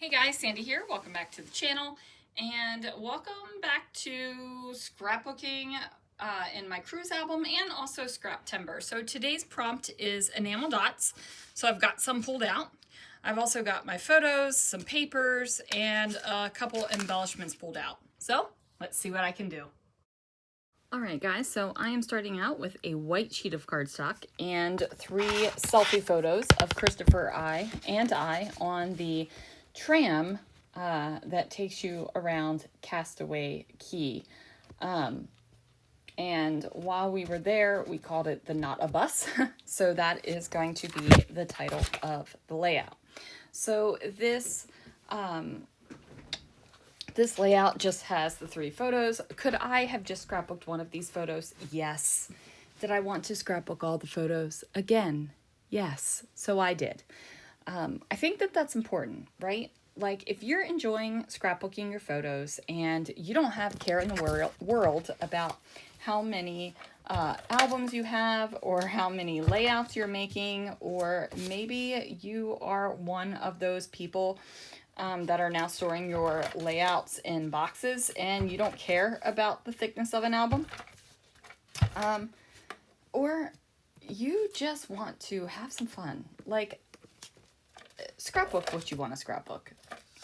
Hey guys, Sandy here. Welcome back to the channel and welcome back to scrapbooking in my cruise album and also Scraptember. So today's prompt is enamel dots. So I've got some pulled out. I've also got my photos, some papers, and a couple embellishments pulled out. So let's see what I can do. Alright guys, so I am starting out with a white sheet of cardstock and 3 selfie photos of Christopher and I on the tram that takes you around Castaway Key. And while we were there, we called it the Not a Bus. So that is going to be the title of the layout. So this layout just has the 3 photos. Could I have just scrapbooked one of these photos? Yes. Did I want to scrapbook all the photos? Again, yes. So I did. I think that that's important, right? Like if you're enjoying scrapbooking your photos and you don't have care in the world about how many albums you have or how many layouts you're making, or maybe you are one of those people that are now storing your layouts in boxes and you don't care about the thickness of an album, or you just want to have some fun, like scrapbook what you want to scrapbook.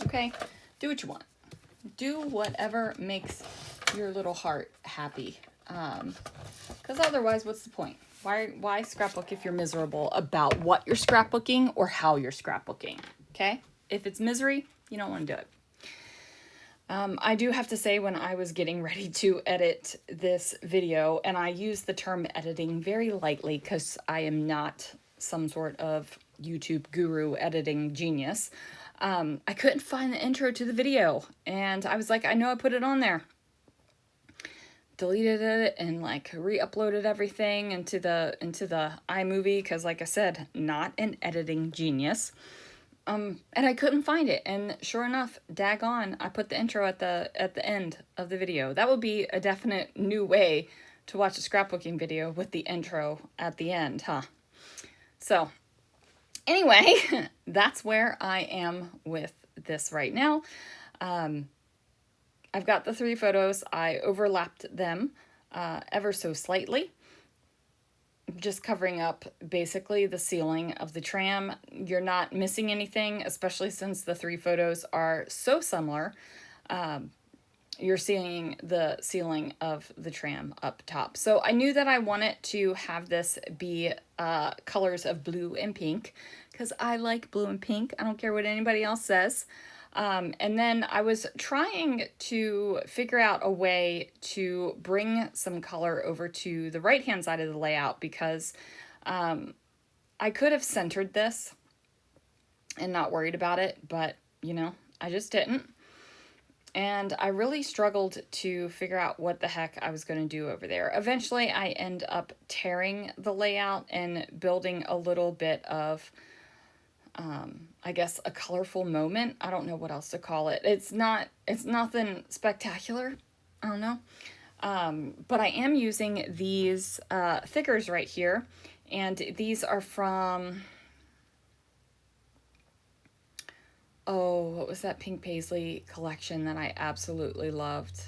Okay, do what you want. Do whatever makes your little heart happy. Because otherwise, what's the point? Why scrapbook if you're miserable about what you're scrapbooking or how you're scrapbooking? Okay, if it's misery, you don't want to do it. I do have to say, when I was getting ready to edit this video, and I use the term editing very lightly because I am not some sort of YouTube guru editing genius, I couldn't find the intro to the video, and I was like, I know I put it on there. Deleted it and like re-uploaded everything into the iMovie because, like I said, not an editing genius. And I couldn't find it, and sure enough, daggone, I put the intro at the end of the video. That would be a definite new way to watch a scrapbooking video, with the intro at the end, huh? So anyway, that's where I am with this right now. I've got the 3 photos. I overlapped them ever so slightly, just covering up basically the ceiling of the tram. You're not missing anything, especially since the 3 photos are so similar. You're seeing the ceiling of the tram up top. So I knew that I wanted to have this be colors of blue and pink because I like blue and pink. I don't care what anybody else says. And then I was trying to figure out a way to bring some color over to the right-hand side of the layout, because I could have centered this and not worried about it, but, you know, I just didn't. And I really struggled to figure out what the heck I was going to do over there. Eventually, I end up tearing the layout and building a little bit of, I guess, a colorful moment. I don't know what else to call it. It's nothing spectacular. I don't know. But I am using these thickers right here. And these are from, oh, what was that pink paisley collection that I absolutely loved?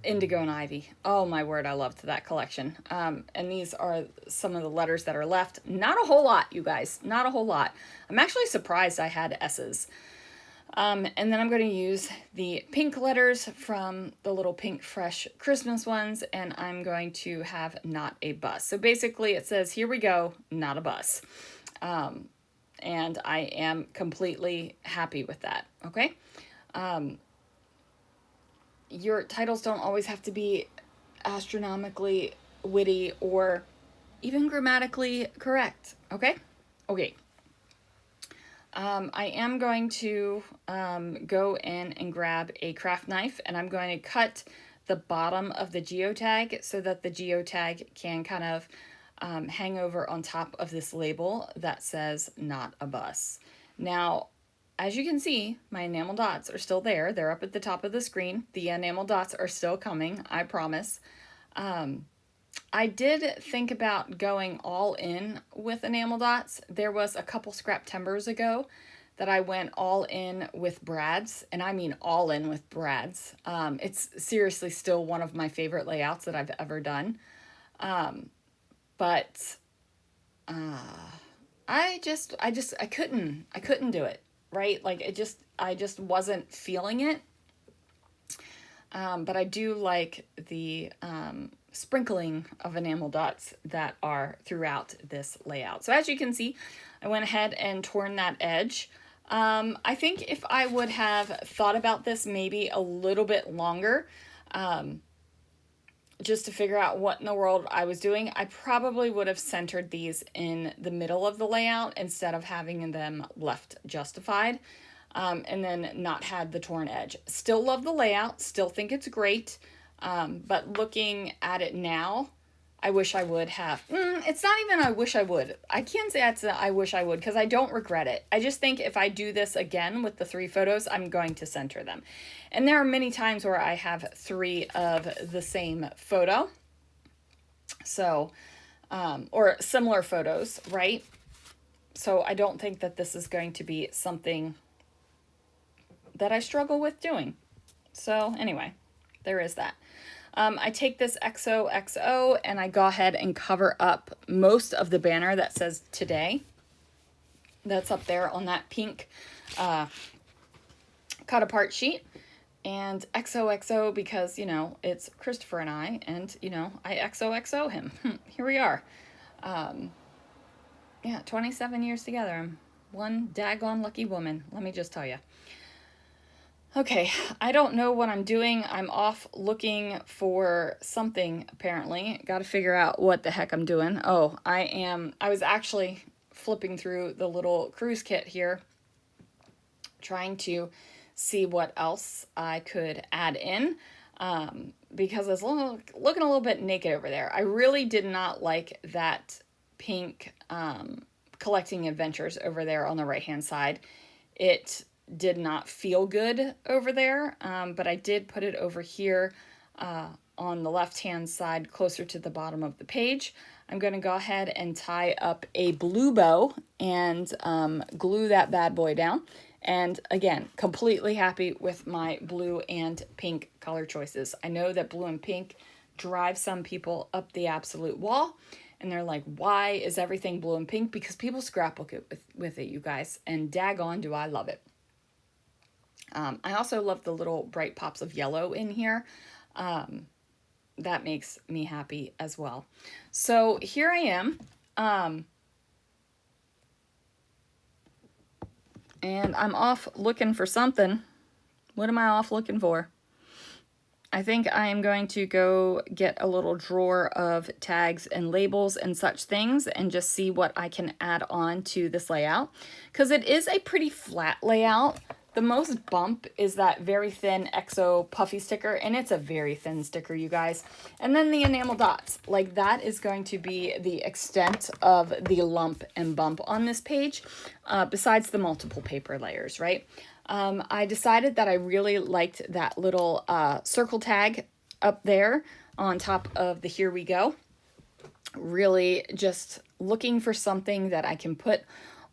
Indigo and Ivy. Oh my word, I loved that collection. And these are some of the letters that are left. Not a whole lot, you guys. Not a whole lot. I'm actually surprised I had S's. And then I'm going to use the pink letters from the little Pink Fresh Christmas ones, and I'm going to have Not a Bus. So basically it says, here we go, not a bus. And I am completely happy with that, okay? Your titles don't always have to be astronomically witty or even grammatically correct, okay? Okay. I am going to go in and grab a craft knife, and I'm going to cut the bottom of the geotag so that the geotag can kind of hang over on top of this label that says Not a Bus. Now, as you can see, my enamel dots are still there. They're up at the top of the screen. The enamel dots are still coming, I promise. I did think about going all in with enamel dots. There was a couple Scraptembers ago that I went all in with brads, and I mean all in with brads. It's seriously still one of my favorite layouts that I've ever done. But I couldn't do it, right? Like I just wasn't feeling it. But I do like the sprinkling of enamel dots that are throughout this layout. So as you can see, I went ahead and torn that edge. I think if I would have thought about this maybe a little bit longer, just to figure out what in the world I was doing, I probably would have centered these in the middle of the layout instead of having them left justified, and then not had the torn edge. Still love the layout, still think it's great, but looking at it now, I wish I would have. It's not even I wish I would. I can't say it's a I wish I would because I don't regret it. I just think if I do this again with the 3 photos, I'm going to center them. And there are many times where I have 3 of the same photo. So, or similar photos, right? So I don't think that this is going to be something that I struggle with doing. So anyway, there is that. I take this XOXO and I go ahead and cover up most of the banner that says today. That's up there on that pink cut apart sheet. And XOXO because, you know, it's Christopher and I, and, you know, I XOXO him. Here we are. Yeah, 27 years together. I'm one daggone lucky woman, let me just tell you. Okay, I don't know what I'm doing. I'm off looking for something, apparently. Got to figure out what the heck I'm doing. Oh, I was actually flipping through the little cruise kit here, trying to see what else I could add in, because I was looking a little bit naked over there. I really did not like that pink collecting adventures over there on the right-hand side. It did not feel good over there, but I did put it over here on the left-hand side closer to the bottom of the page. I'm going to go ahead and tie up a blue bow and glue that bad boy down. And again, completely happy with my blue and pink color choices. I know that blue and pink drive some people up the absolute wall, and they're like, why is everything blue and pink? Because people scrapbook it with it, you guys, and daggone do I love it. I also love the little bright pops of yellow in here. That makes me happy as well. So here I am. And I'm off looking for something. What am I off looking for? I think I am going to go get a little drawer of tags and labels and such things and just see what I can add on to this layout. Because it is a pretty flat layout. The most bump is that very thin XO puffy sticker, and it's a very thin sticker, you guys. And then the enamel dots, like that is going to be the extent of the lump and bump on this page, besides the multiple paper layers, right? I decided that I really liked that little circle tag up there on top of the Here We Go. Really just looking for something that I can put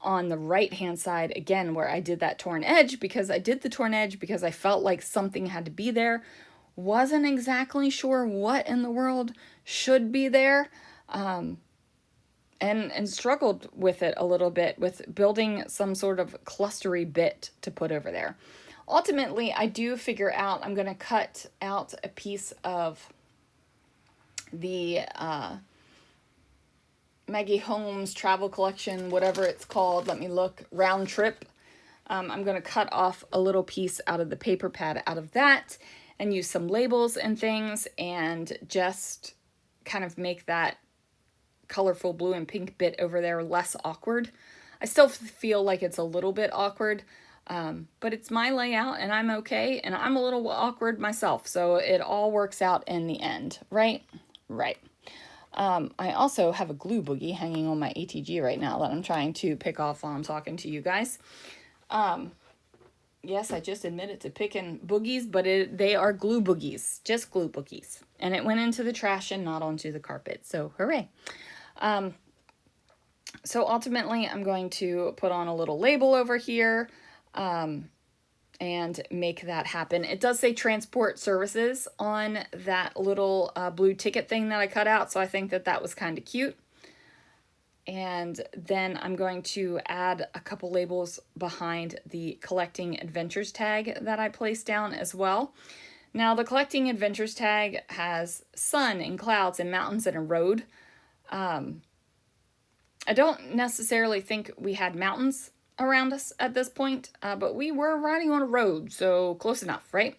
on the right hand side again where I did that torn edge, because I did the torn edge because I felt like something had to be there. Wasn't exactly sure what in the world should be there, and struggled with it a little bit with building some sort of clustery bit to put over there. Ultimately, I do figure out I'm going to cut out a piece of the Maggie Holmes travel collection, whatever it's called. Let me look. Round Trip. I'm going to cut off a little piece out of the paper pad out of that and use some labels and things and just kind of make that colorful blue and pink bit over there less awkward. I still feel like it's a little bit awkward, but it's my layout and I'm okay, and I'm a little awkward myself, so it all works out in the end, right? Right. I also have a glue boogie hanging on my ATG right now that I'm trying to pick off while I'm talking to you guys. Yes, I just admitted to picking boogies, but they are glue boogies, just glue boogies. And it went into the trash and not onto the carpet. So hooray. So ultimately, I'm going to put on a little label over here and make that happen. It does say transport services on that little blue ticket thing that I cut out, so I think that that was kind of cute. And then I'm going to add a couple labels behind the Collecting Adventures tag that I placed down as well. Now, the Collecting Adventures tag has sun and clouds and mountains and a road. I don't necessarily think we had mountains around us at this point, but we were riding on a road, so close enough, right?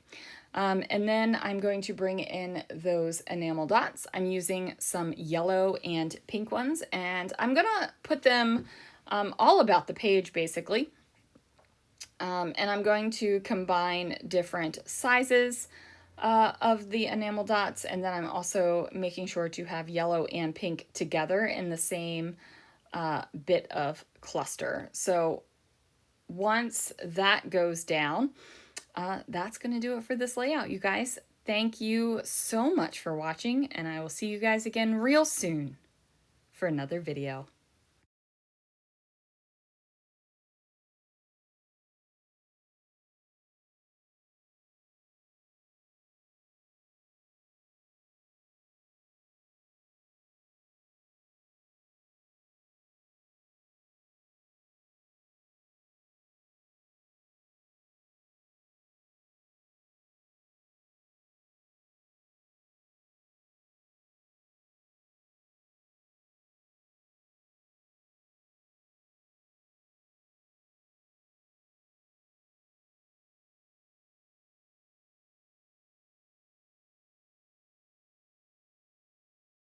And then I'm going to bring in those enamel dots. I'm using some yellow and pink ones, and I'm gonna put them all about the page, basically. And I'm going to combine different sizes of the enamel dots, and then I'm also making sure to have yellow and pink together in the same bit of cluster. So once that goes down, that's going to do it for this layout, you guys. Thank you so much for watching, and I will see you guys again real soon for another video.